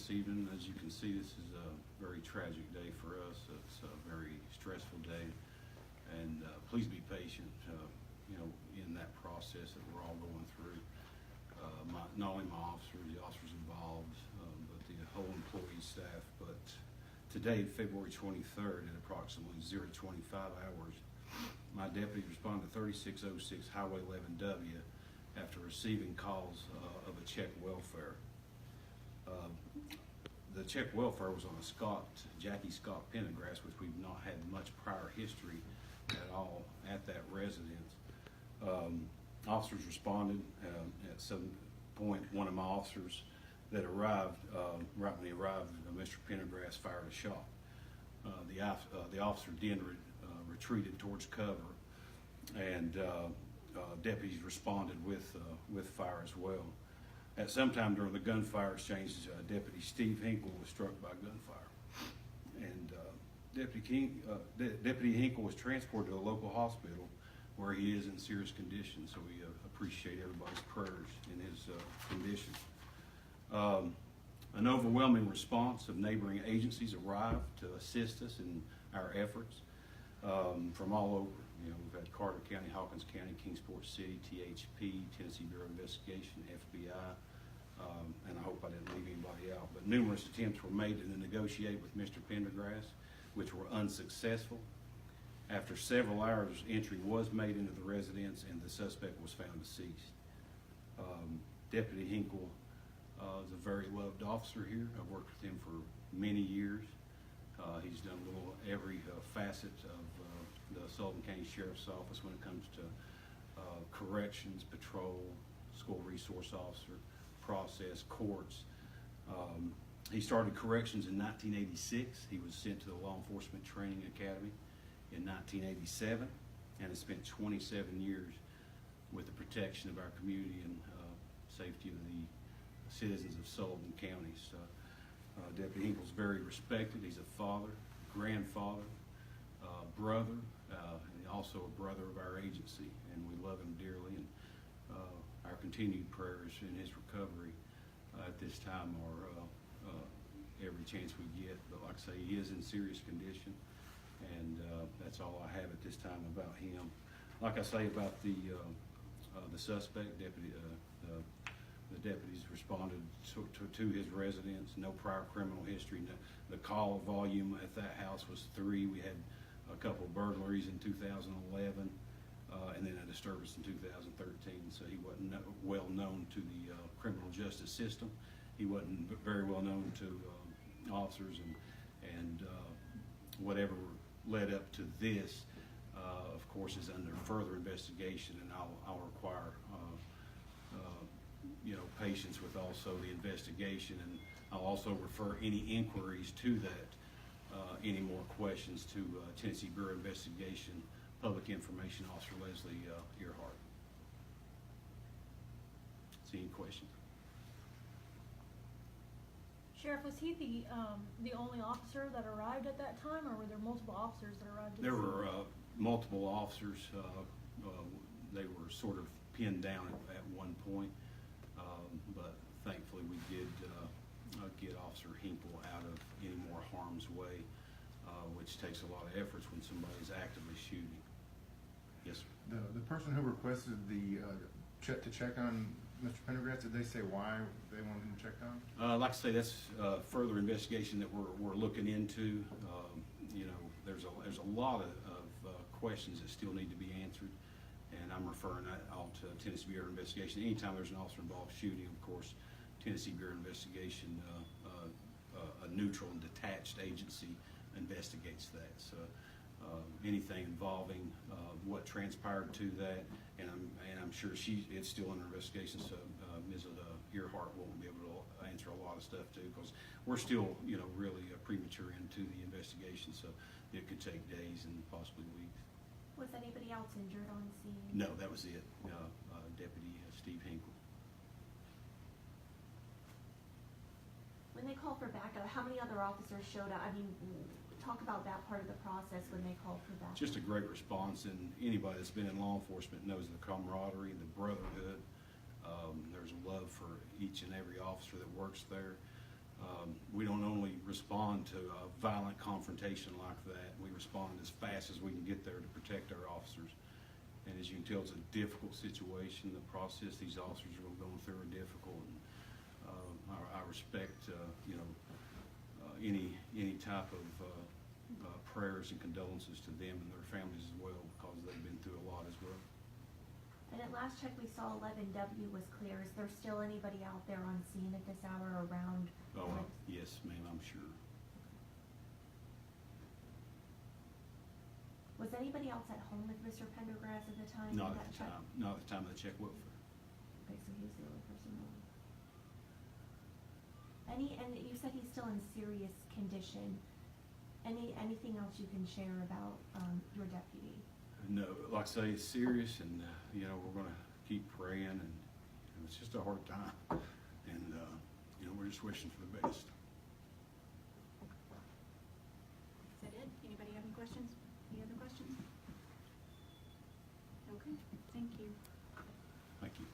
this evening. As you can see, this is a very tragic day for us. It's a very stressful day, and please be patient, in that process that we're all going through. Not only my officers, the officers involved, but the whole employee staff. But today, February 23rd, at approximately 0:25 hours, my deputy responded to 3606 Highway 11W after receiving calls of a check welfare. The check welfare was on a Jackie Scott Pendergrass, which we've not had much prior history at all at that residence. Officers responded. At some point, one of my officers that arrived, right when he arrived, Mr. Pendergrass fired a shot. The officer then retreated towards cover, and deputies responded with fire as well. At some time during the gunfire exchange, Deputy Steve Hinkle was struck by gunfire, and Deputy Hinkle was transported to a local hospital where he is in serious condition. So we appreciate everybody's prayers in his condition. An overwhelming response of neighboring agencies arrived to assist us in our efforts from all over. We've had Carter County, Hawkins County, Kingsport City, THP, Tennessee Bureau of Investigation, FBI, and I hope I didn't leave anybody out. But numerous attempts were made to negotiate with Mr. Pendergrass, which were unsuccessful. After several hours, entry was made into the residence, and the suspect was found deceased. Deputy Hinkle is a very loved officer here. I've worked with him for many years. He's done a little every facet of the Sullivan County Sheriff's Office when it comes to corrections, patrol, school resource officer, process, courts. He started corrections in 1986. He was sent to the Law Enforcement Training Academy in 1987, and has spent 27 years with the protection of our community and safety of the citizens of Sullivan County. So, Deputy Hinkle's very respected. He's a father, grandfather, brother, and also a brother of our agency, and we love him dearly. And our continued prayers in his recovery at this time are every chance we get. But like I say, he is in serious condition, and that's all I have at this time about him. Like I say about the suspect, the deputies responded to his residence. No prior criminal history. The call volume at that house was 3. We had a couple of burglaries in 2011, and then a disturbance in 2013. So he wasn't well known to the criminal justice system. He wasn't very well known to officers, and whatever led up to this, of course, is under further investigation, and I'll require patience with also the investigation, and I'll also refer any inquiries to that, any more questions to Tennessee Bureau of Investigation Public Information Officer Leslie Earhart. See any questions? Sheriff, was he the only officer that arrived at that time, or were there multiple officers that arrived? There were multiple officers. They were sort of pinned down at one point, but thankfully we did get Officer Hinkle out of any more harm's way, which takes a lot of efforts when somebody's actively shooting. Yes, sir. The person who requested the check on Mr. Pendergrass, did they say why they wanted him checked on? Like I say, that's further investigation that we're looking into. There's a lot of questions that still need to be answered, and I'm referring that all to Tennessee Bureau of Investigation. Anytime there's an officer involved shooting, of course, Tennessee Bureau of Investigation, a neutral and detached agency, investigates that. So anything involving what transpired to that, and I'm sure it's still under investigation. So Ms. Earhart won't be able to answer a lot of stuff too, because we're still really premature into the investigation. So it could take days and possibly weeks. Was anybody else injured on scene? No, that was it. Deputy Steve Hinkle. When they called for backup, how many other officers showed up? I mean, talk about that part of the process when they called for backup. Just a great response, and anybody that's been in law enforcement knows the camaraderie, the brotherhood. There's a love for each and every officer that works there. respond to a violent confrontation like that. We respond as fast as we can get there to protect our officers. And as you can tell, it's a difficult situation. The process these officers are going through are difficult. And I respect, any type of prayers and condolences to them and their families as well, because they've been through a lot as well. And at last check, we saw 11W was clear. Is there still anybody out there on scene at this hour around? Oh, yes, ma'am, I'm sure. Was anybody else at home with Mr. Pendergrass at the time? Not of at that the check? time. Not at the time of the check welfare. Okay, so he was the only person home. And you said he's still in serious condition. Anything else you can share about your deputy? No, like I say, it's serious, and we're going to keep praying, and it's just a hard time, and we're just wishing for the best. Is that it? Anybody have any questions? Any other questions? Okay, thank you. Thank you.